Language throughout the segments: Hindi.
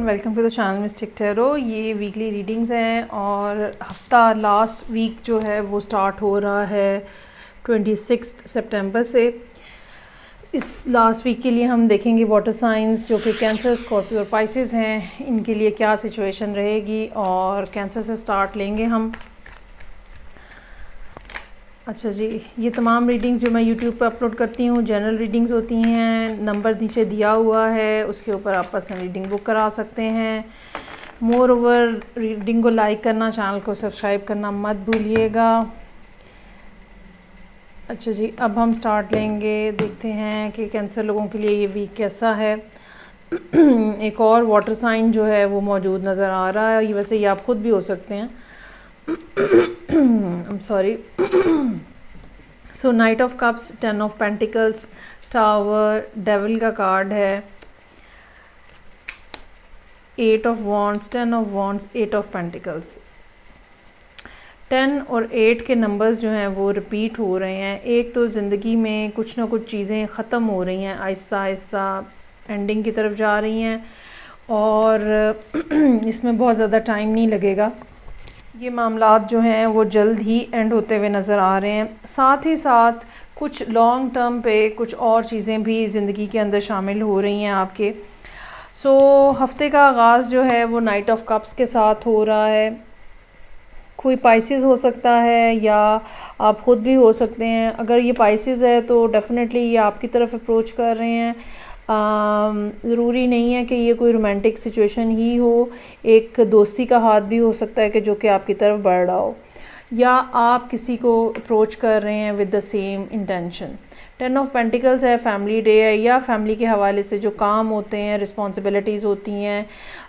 Welcome to the channel mystic tarot. ये वीकली रीडिंग्स हैं और हफ्ता लास्ट वीक जो है वो स्टार्ट हो रहा है 26 सितंबर से। इस लास्ट वीक के लिए हम देखेंगे वाटर साइंस जो कि कैंसर, स्कॉर्पियो और पाइसेस हैं, इनके लिए क्या सिचुएशन रहेगी। और कैंसर से स्टार्ट लेंगे हम। अच्छा जी, ये तमाम रीडिंग्स जो मैं यूट्यूब पर अपलोड करती हूँ जनरल रीडिंग्स होती हैं। नंबर नीचे दिया हुआ है, उसके ऊपर आप पर्सनल रीडिंग बुक करा सकते हैं। मोर ओवर रीडिंग को लाइक करना, चैनल को सब्सक्राइब करना मत भूलिएगा। अच्छा जी, अब हम स्टार्ट लेंगे। देखते हैं कि कैंसर लोगों के लिए ये वीक कैसा है। एक और वाटर साइन जो है वो मौजूद नज़र आ रहा है। ये वैसे ये आप खुद भी हो सकते हैं। I'm sorry. So night of cups, 10 of pentacles, tower, devil का कार्ड है, 8 of wands, 10 of wands, 8 of pentacles. 10 और 8 के नंबर्स जो हैं वो रिपीट हो रहे हैं। एक तो ज़िंदगी में कुछ ना कुछ चीज़ें ख़त्म हो रही हैं, आहिस्ता आहिस्ता एंडिंग की तरफ जा रही हैं और इसमें बहुत ज़्यादा टाइम नहीं लगेगा। ये मामलात जो हैं वो जल्द ही एंड होते हुए नज़र आ रहे हैं। साथ ही साथ कुछ लॉन्ग टर्म पे कुछ और चीज़ें भी ज़िंदगी के अंदर शामिल हो रही हैं आपके। हफ्ते का आगाज़ जो है वो नाइट ऑफ कप्स के साथ हो रहा है। कोई पाइसेस हो सकता है या आप ख़ुद भी हो सकते हैं। अगर ये पाइसेस है तो डेफ़िनेटली ये आपकी तरफ अप्रोच कर रहे हैं। ज़रूरी नहीं है कि ये कोई रोमांटिक सिचुएशन ही हो, एक दोस्ती का हाथ भी हो सकता है कि जो कि आपकी तरफ बढ़ रहा हो, या आप किसी को अप्रोच कर रहे हैं with the same intention. 10 of pentacles है, फैमिली डे है, या फैमिली के हवाले से जो काम होते हैं, रिस्पॉन्सिबिलिटीज़ होती हैं,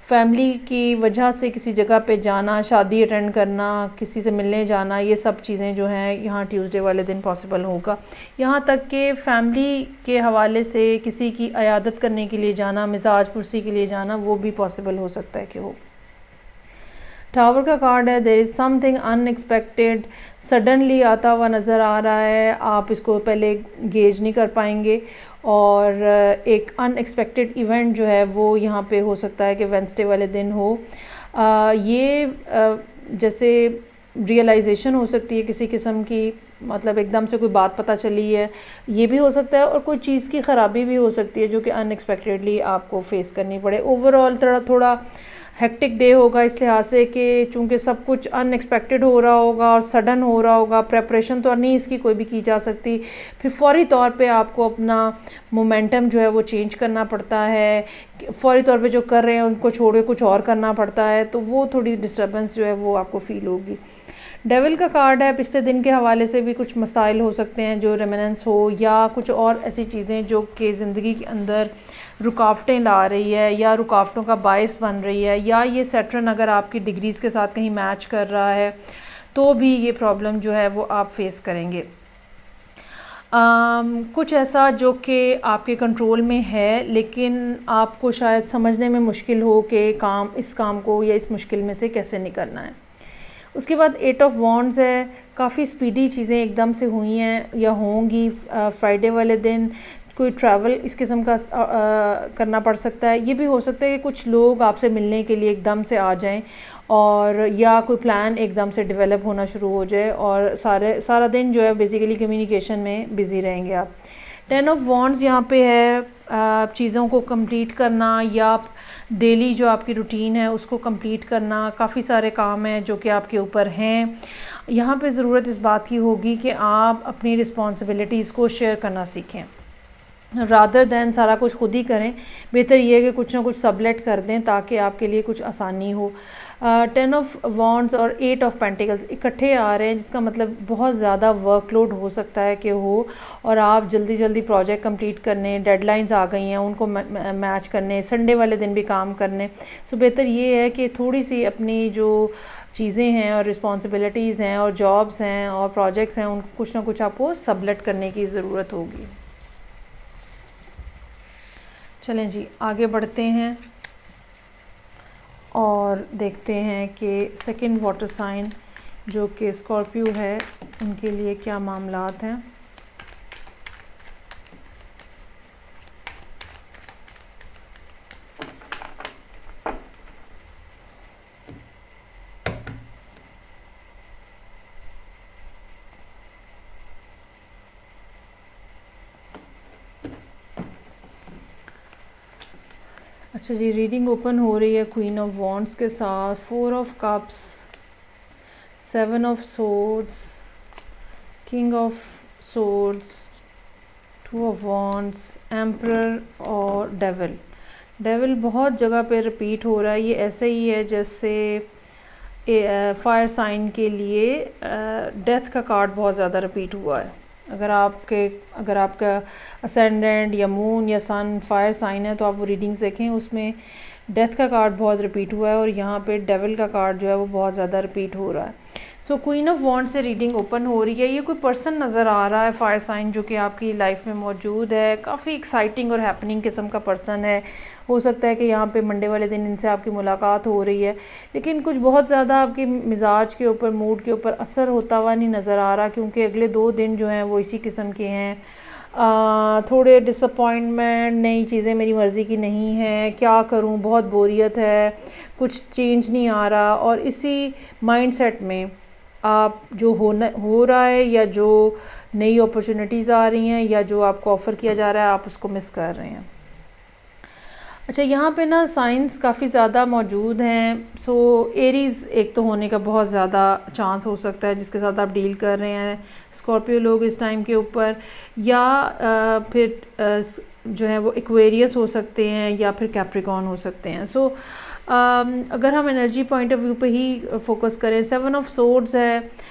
फैमिली की वजह से किसी जगह पे जाना, शादी अटेंड करना, किसी से मिलने जाना, ये सब चीज़ें जो हैं यहाँ ट्यूसडे वाले दिन पॉसिबल होगा। यहाँ तक कि फैमिली के हवाले से किसी की अयादत करने के लिए जाना, मिजाज पुरसी के लिए जाना, वो भी पॉसिबल हो सकता है कि हो। टावर का कार्ड है, there is something unexpected, suddenly आता हुआ नज़र आ रहा है। आप इसको पहले गेज नहीं कर पाएंगे और एक अनएक्सपेक्टेड इवेंट जो है वो यहाँ पे हो सकता है कि वेडनेसडे वाले दिन हो। जैसे रियलाइजेशन हो सकती है किसी किस्म की, मतलब एकदम से कोई बात पता चली है, ये भी हो सकता है। और कोई चीज़ की ख़राबी भी हो सकती है जो कि अनएक्सपेक्टेडली आपको फेस करनी पड़े। ओवरऑल थोड़ा हेक्टिक डे होगा इस लिहाज से कि चूँकि सब कुछ अनएक्सपेक्टेड हो रहा होगा और सडन हो रहा होगा। प्रेपरेशन तो नहीं इसकी कोई भी की जा सकती, फिर फौरी तौर पे आपको अपना मोमेंटम जो है वो चेंज करना पड़ता है। फौरी तौर पे जो कर रहे हैं उनको छोड़ के कुछ और करना पड़ता है, तो वो थोड़ी डिस्टर्बेंस जो है वो आपको फील होगी। डेविल का कार्ड है, पिछले दिन के हवाले से भी कुछ मसाइल हो सकते हैं जो रेमिनेंस हो, या कुछ और ऐसी चीज़ें जो कि ज़िंदगी के अंदर रुकावटें ला रही है या रुकावटों का बायस बन रही है, या ये सैटर्न अगर आपकी डिग्रीज़ के साथ कहीं मैच कर रहा है तो भी ये प्रॉब्लम जो है वो आप फेस करेंगे। कुछ ऐसा जो कि आपके कंट्रोल में है लेकिन आपको शायद समझने में मुश्किल हो कि इस काम को या इस मुश्किल में से कैसे निकलना है। उसके बाद 8 ऑफ वॉन्ड्स है, काफ़ी स्पीडी चीज़ें एकदम से हुई हैं या होंगी। फ्राइडे वाले दिन कोई ट्रैवल इस किस्म का करना पड़ सकता है। ये भी हो सकता है कि कुछ लोग आपसे मिलने के लिए एकदम से आ जाएं, और या कोई प्लान एकदम से डेवलप होना शुरू हो जाए और सारा दिन जो है बेसिकली कम्युनिकेशन में बिज़ी रहेंगे आप। 10 ऑफ वॉन्ड्स यहाँ पे है, चीज़ों को कंप्लीट करना या डेली जो आपकी रूटीन है उसको कंप्लीट करना। काफ़ी सारे काम हैं जो कि आपके ऊपर हैं। यहाँ पे ज़रूरत इस बात की होगी कि आप अपनी रिस्पॉन्सिबिलिटीज़ को शेयर करना सीखें, रादर दैन सारा कुछ खुद ही करें। बेहतर ये है कि कुछ ना कुछ सबलेट कर दें ताकि आपके लिए कुछ आसानी हो। 10 ऑफ वॉन्ड्स और 8 ऑफ पेंटिकल्स इकट्ठे आ रहे हैं, जिसका मतलब बहुत ज़्यादा वर्कलोड हो सकता है कि हो, और आप जल्दी जल्दी प्रोजेक्ट कंप्लीट करने, डेडलाइंस आ गई हैं उनको मैच करने, संडे वाले दिन भी काम करने। बेहतर ये है कि थोड़ी सी अपनी जो चीज़ें हैं और रिस्पॉन्सिबिलिटीज़ हैं और जॉब्स हैं और प्रोजेक्ट्स हैं उनको कुछ ना कुछ आपको सबलेट करने की ज़रूरत होगी। चलें जी, आगे बढ़ते हैं और देखते हैं कि सेकंड वाटर साइन जो कि स्कॉर्पियो है उनके लिए क्या मामलात हैं। अच्छा जी, रीडिंग ओपन हो रही है क्वीन ऑफ वॉन्ड्स के साथ, 4 of cups, 7 of swords, king of swords, 2 of wands, emperor और डेविल। डेविल बहुत जगह पे रिपीट हो रहा है। ये ऐसे ही है जैसे फायर साइन के लिए डेथ का कार्ड बहुत ज़्यादा रिपीट हुआ है। अगर आपका असेंडेंट या मून या सन फायर साइन है तो आप वो रीडिंग्स देखें, उसमें डेथ का कार्ड बहुत रिपीट हुआ है और यहाँ पे डेविल का कार्ड जो है वो बहुत ज़्यादा रिपीट हो रहा है। सो क्वीन ऑफ वॉन्ड से रीडिंग ओपन हो रही है। ये कोई पर्सन नज़र आ रहा है फायर साइन जो कि आपकी लाइफ में मौजूद है। काफ़ी एक्साइटिंग और हैपनिंग किस्म का पर्सन है। हो सकता है कि यहाँ पे मंडे वाले दिन इनसे आपकी मुलाकात हो रही है, लेकिन कुछ बहुत ज़्यादा आपके मिजाज के ऊपर, मूड के ऊपर असर होता हुआ नहीं नज़र आ रहा, क्योंकि अगले 2 दिन जो हैं वो इसी किस्म के हैं। थोड़े डिसअपॉइंटमेंट, नई चीज़ें मेरी मर्ज़ी की नहीं है, क्या करूँ, बहुत बोरियत है, कुछ चेंज नहीं आ रहा। और इसी माइंडसेट में आप जो हो रहा है या जो नई अपॉर्चुनिटीज़ आ रही हैं या जो आपको ऑफ़र किया जा रहा है आप उसको मिस कर रहे हैं। अच्छा, यहाँ पे ना साइंस काफ़ी ज़्यादा मौजूद हैं। सो एरीज़ एक तो होने का बहुत ज़्यादा चांस हो सकता है जिसके साथ आप डील कर रहे हैं। स्कॉर्पियो लोग इस टाइम के ऊपर, या फिर जो है वो एक्वेरियस हो सकते हैं या फिर कैप्रिकॉर्न हो सकते हैं। सो अगर हम एनर्जी पॉइंट ऑफ व्यू पे ही फोकस करें, 7 ऑफ सोर्ड्स है।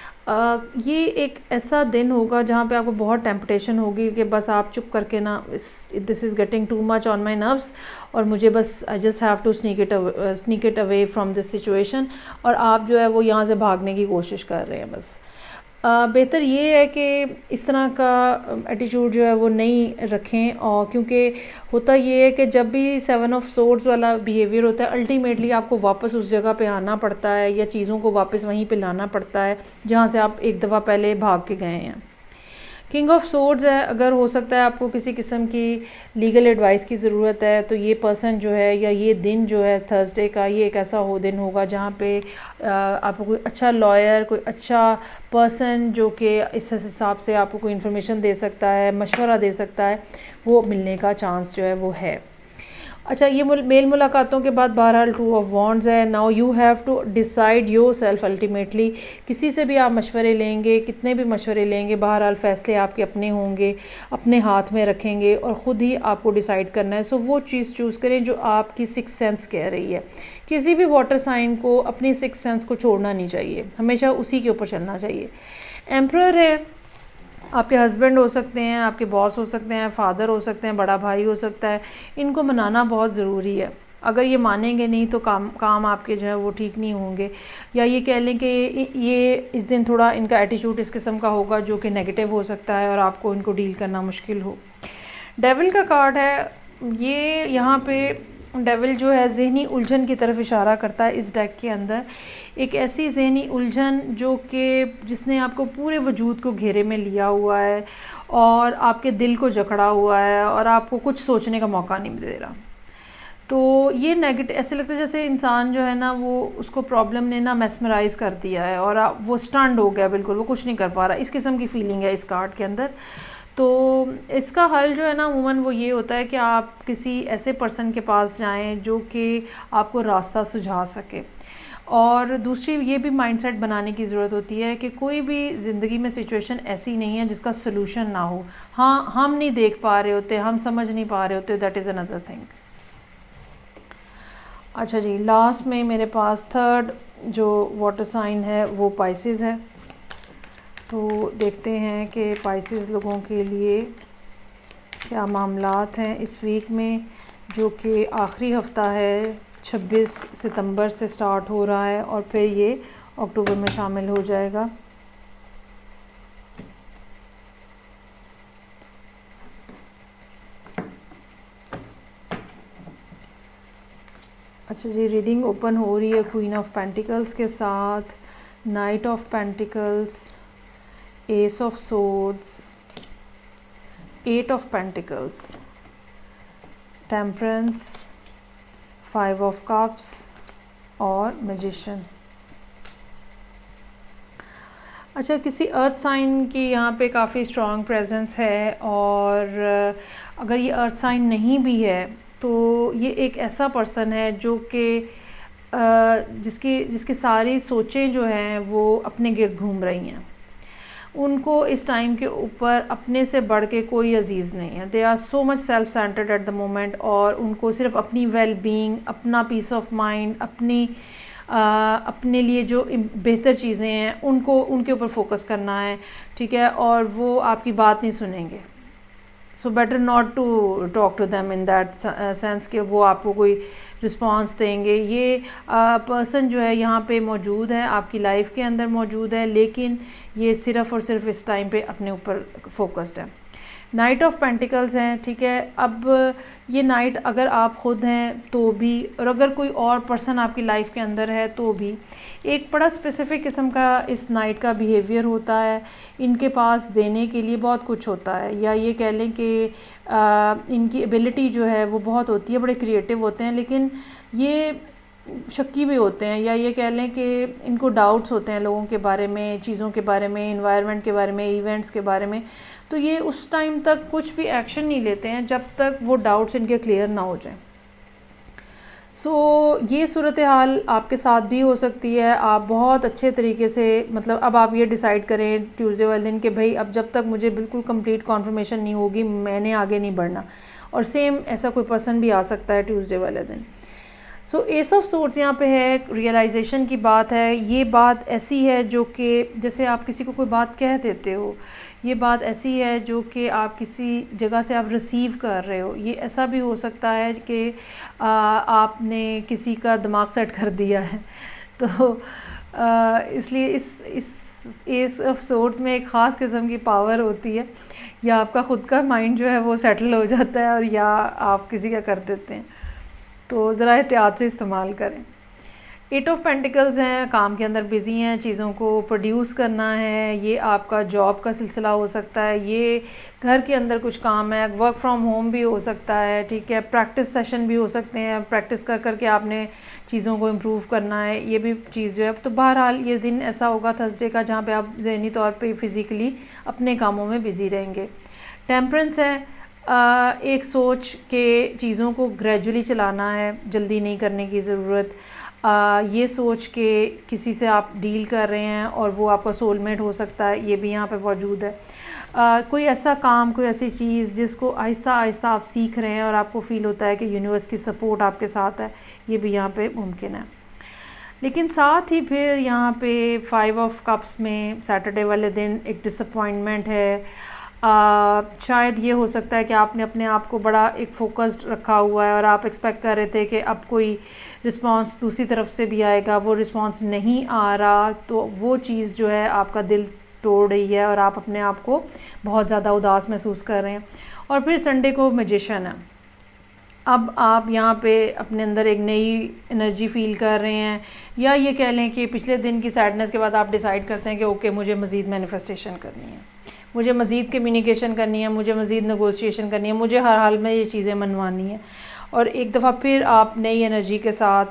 ये एक ऐसा दिन होगा जहाँ पे आपको बहुत टेम्पटेशन होगी कि बस आप चुप करके ना, this is getting too much on my nerves और मुझे बस I just have to sneak it away from this situation, और आप जो है वो यहाँ से भागने की कोशिश कर रहे हैं बस। बेहतर ये है कि इस तरह का एटीट्यूड जो है वो नहीं रखें, और क्योंकि होता ये है कि जब भी 7 ऑफ सोर्ड्स वाला बिहेवियर होता है, अल्टीमेटली आपको वापस उस जगह पे आना पड़ता है या चीज़ों को वापस वहीं पे लाना पड़ता है जहाँ से आप एक दफ़ा पहले भाग के गए हैं। किंग ऑफ सोर्ड्स है। अगर हो सकता है आपको किसी किस्म की लीगल एडवाइस की ज़रूरत है तो ये पर्सन जो है या ये दिन जो है थर्सडे का, ये एक ऐसा दिन होगा जहाँ पे आपको कोई अच्छा लॉयर, कोई अच्छा पर्सन जो कि इस हिसाब से आपको कोई इन्फॉर्मेशन दे सकता है, मशवरा दे सकता है, वो मिलने का चांस जो है वो है। अच्छा, ये मेल मुलाकातों के बाद बहरहाल 2 ऑफ वॉन्ड्स है। Now you have to decide yourself ultimately. किसी से भी आप मशवरे लेंगे, कितने भी मशवरे लेंगे, बहरहाल फ़ैसले आपके अपने होंगे, अपने हाथ में रखेंगे और ख़ुद ही आपको डिसाइड करना है। सो वो चीज़ चूज़ करें जो आपकी सिक्स सेंस कह रही है। किसी भी वाटर साइन को अपनी सिक्स सेंस को छोड़ना नहीं चाहिए, हमेशा उसी के ऊपर चलना चाहिए। एम्परर है। आपके हस्बैंड हो सकते हैं, आपके बॉस हो सकते हैं, फादर हो सकते हैं, बड़ा भाई हो सकता है। इनको मनाना बहुत ज़रूरी है। अगर ये मानेंगे नहीं तो काम आपके जो है वो ठीक नहीं होंगे, या ये कह लें कि ये इस दिन थोड़ा इनका एटीट्यूड इस किस्म का होगा जो कि नेगेटिव हो सकता है और आपको इनको डील करना मुश्किल हो। डेविल का कार्ड है। ये यहाँ पे डेविल जो है ज़हनी उलझन की तरफ इशारा करता है। इस डेक के अंदर एक ऐसी ज़हनी उलझन जो कि जिसने आपको पूरे वजूद को घेरे में लिया हुआ है और आपके दिल को जकड़ा हुआ है और आपको कुछ सोचने का मौका नहीं दे रहा। तो ये नेगेटिव, ऐसे लगता है जैसे इंसान जो है ना वो उसको प्रॉब्लम ने ना मेस्मराइज़ कर दिया है और वो स्टंड हो गया, बिल्कुल वो कुछ नहीं कर पा रहा। इस किस्म की फीलिंग है इस कार्ड के अंदर। तो इसका हल जो है ना अमूमन वो ये होता है कि आप किसी ऐसे पर्सन के पास जाएं जो कि आपको रास्ता सुझा सके। और दूसरी ये भी माइंडसेट बनाने की ज़रूरत होती है कि कोई भी ज़िंदगी में सिचुएशन ऐसी नहीं है जिसका सलूशन ना हो। हाँ, हम नहीं देख पा रहे होते, हम समझ नहीं पा रहे होते, दैट इज़ अनदर थिंग। अच्छा जी, लास्ट में मेरे पास थर्ड जो वाटर साइन है वो पाइसेस है। तो देखते हैं कि पाइसेस लोगों के लिए क्या मामलात हैं इस वीक में, जो कि आखिरी हफ्ता है, 26 सितंबर से स्टार्ट हो रहा है और फिर ये अक्टूबर में शामिल हो जाएगा। अच्छा जी, रीडिंग ओपन हो रही है क्वीन ऑफ पेंटिकल्स के साथ, night of pentacles, S of swords, 8 of pentacles, temperance, 5 of cups और मैजिशियन। अच्छा, किसी अर्थ साइन की यहाँ पे काफ़ी स्ट्रॉन्ग प्रेजेंस है, और अगर ये अर्थ साइन नहीं भी है तो ये एक ऐसा पर्सन है जो कि जिसकी सारी सोचें जो हैं वो अपने गिर्द घूम रही हैं। उनको इस टाइम के ऊपर अपने से बढ़ के कोई अजीज़ नहीं है। They are so much self centred at the moment, और उनको सिर्फ अपनी वेल बीइंग, अपना पीस ऑफ माइंड, अपने लिए जो बेहतर चीज़ें हैं उनको उनके ऊपर फोकस करना है, ठीक है। और वो आपकी बात नहीं सुनेंगे। So better not to talk to them in that sense कि वो आपको कोई रिस्पॉन्स देंगे। ये पर्सन जो है यहाँ पे मौजूद है, आपकी लाइफ के अंदर मौजूद है, लेकिन ये सिर्फ़ और सिर्फ इस टाइम पे अपने ऊपर फोकस्ड है। नाइट ऑफ पेंटिकल्स हैं, ठीक है। अब ये नाइट अगर आप ख़ुद हैं तो भी, और अगर कोई और पर्सन आपकी लाइफ के अंदर है तो भी, एक बड़ा स्पेसिफ़िक किस्म का इस नाइट का बिहेवियर होता है। इनके पास देने के लिए बहुत कुछ होता है, या ये कह लें कि इनकी एबिलिटी जो है वो बहुत होती है, बड़े क्रिएटिव होते हैं, लेकिन ये शक्की भी होते हैं, या ये कह लें कि इनको डाउट्स होते हैं लोगों के बारे में, चीज़ों के बारे में, इन्वायरमेंट के बारे में, इवेंट्स के बारे में। तो ये उस टाइम तक कुछ भी एक्शन नहीं लेते हैं जब तक वो डाउट्स इनके क्लियर ना हो जाएं। सो ये सूरत हाल आपके साथ भी हो सकती है। आप बहुत अच्छे तरीके से, मतलब अब आप ये डिसाइड करें ट्यूसडे वाले दिन कि भाई अब जब तक मुझे बिल्कुल कंप्लीट कॉन्फर्मेशन नहीं होगी मैंने आगे नहीं बढ़ना। और सेम ऐसा कोई पर्सन भी आ सकता है ट्यूसडे वाले दिन। सो एस ऑफ सोर्ड्स यहाँ पे है, रियलाइजेशन की बात है। ये बात ऐसी है जो कि जैसे आप किसी को कोई बात कह देते हो, ये बात ऐसी है जो कि आप किसी जगह से आप रिसीव कर रहे हो। ये ऐसा भी हो सकता है कि आपने किसी का दिमाग सेट कर दिया है। तो इसलिए इस एस ऑफ सोर्ड्स में एक ख़ास किस्म की पावर होती है, या आपका ख़ुद का माइंड जो है वो सेटल हो जाता है, और या आप किसी का कर देते हैं। तो ज़रा एहतियात से इस्तेमाल करें। एट ऑफ पेंटिकल्स हैं, काम के अंदर बिज़ी हैं, चीज़ों को प्रोड्यूस करना है। ये आपका जॉब का सिलसिला हो सकता है, ये घर के अंदर कुछ काम है, वर्क फ्रॉम होम भी हो सकता है, ठीक है। प्रैक्टिस सेशन भी हो सकते हैं, प्रैक्टिस कर करके आपने चीज़ों को इम्प्रूव करना है, ये भी चीज़ जो है। तो बहरहाल ये दिन ऐसा होगा थर्सडे का जहाँ पे आप ज़हनी तौर पे फ़िज़िकली अपने कामों में बिज़ी रहेंगे। टेम्परेंस है, एक सोच के चीज़ों को ग्रेजुअली चलाना है, जल्दी नहीं करने की ज़रूरत। ये सोच के किसी से आप डील कर रहे हैं और वो आपका सोलमेट हो सकता है, ये भी यहाँ पे मौजूद है। कोई ऐसा काम, कोई ऐसी चीज़ जिसको आहिस्ता आहिस्ता आप सीख रहे हैं और आपको फ़ील होता है कि यूनिवर्स की सपोर्ट आपके साथ है, ये भी यहाँ पे मुमकिन है। लेकिन साथ ही फिर यहाँ पे 5 ऑफ कप्स में सैटरडे वाले दिन एक डिसअपॉइंटमेंट है। शायद ये हो सकता है कि आपने अपने आप को बड़ा एक फोकस्ड रखा हुआ है और आप एक्सपेक्ट कर रहे थे कि अब कोई रिस्पांस दूसरी तरफ से भी आएगा, वो रिस्पांस नहीं आ रहा, तो वो चीज़ जो है आपका दिल तोड़ रही है और आप अपने आप को बहुत ज़्यादा उदास महसूस कर रहे हैं। और फिर संडे को मैजिशियन है। अब आप यहाँ पे अपने अंदर एक नई एनर्जी फ़ील कर रहे हैं, या ये कह लें कि पिछले दिन की सैडनेस के बाद आप डिसाइड करते हैं कि ओके मुझे मज़ीद मैनिफेस्टेशन करनी है, मुझे मज़ीद कम्युनिकेशन करनी है, मुझे मज़ीद नेगोशिएशन करनी है, मुझे हर हाल में ये चीज़ें मनवानी है। और एक दफ़ा फिर आप नई एनर्जी के साथ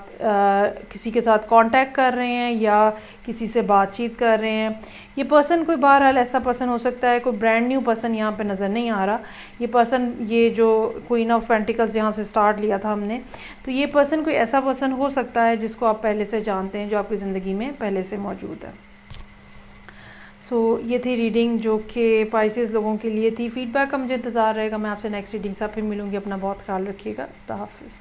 किसी के साथ कांटेक्ट कर रहे हैं या किसी से बातचीत कर रहे हैं। ये पर्सन कोई बहरहाल ऐसा पर्सन हो सकता है, कोई ब्रांड न्यू पर्सन यहाँ पे नज़र नहीं आ रहा। ये पर्सन, ये जो क्वीन ऑफ पेंटिकल्स यहाँ से स्टार्ट लिया था हमने, तो ये पर्सन कोई ऐसा पर्सन हो सकता है जिसको आप पहले से जानते हैं, जो आपकी ज़िंदगी में पहले से मौजूद है। ये थी रीडिंग जो कि पाइसेस लोगों के लिए थी। फीडबैक का मुझे इंतज़ार रहेगा। मैं आपसे नेक्स्ट रीडिंग से फिर मिलूँगी। अपना बहुत ख्याल रखिएगा। खुदा हाफिज़।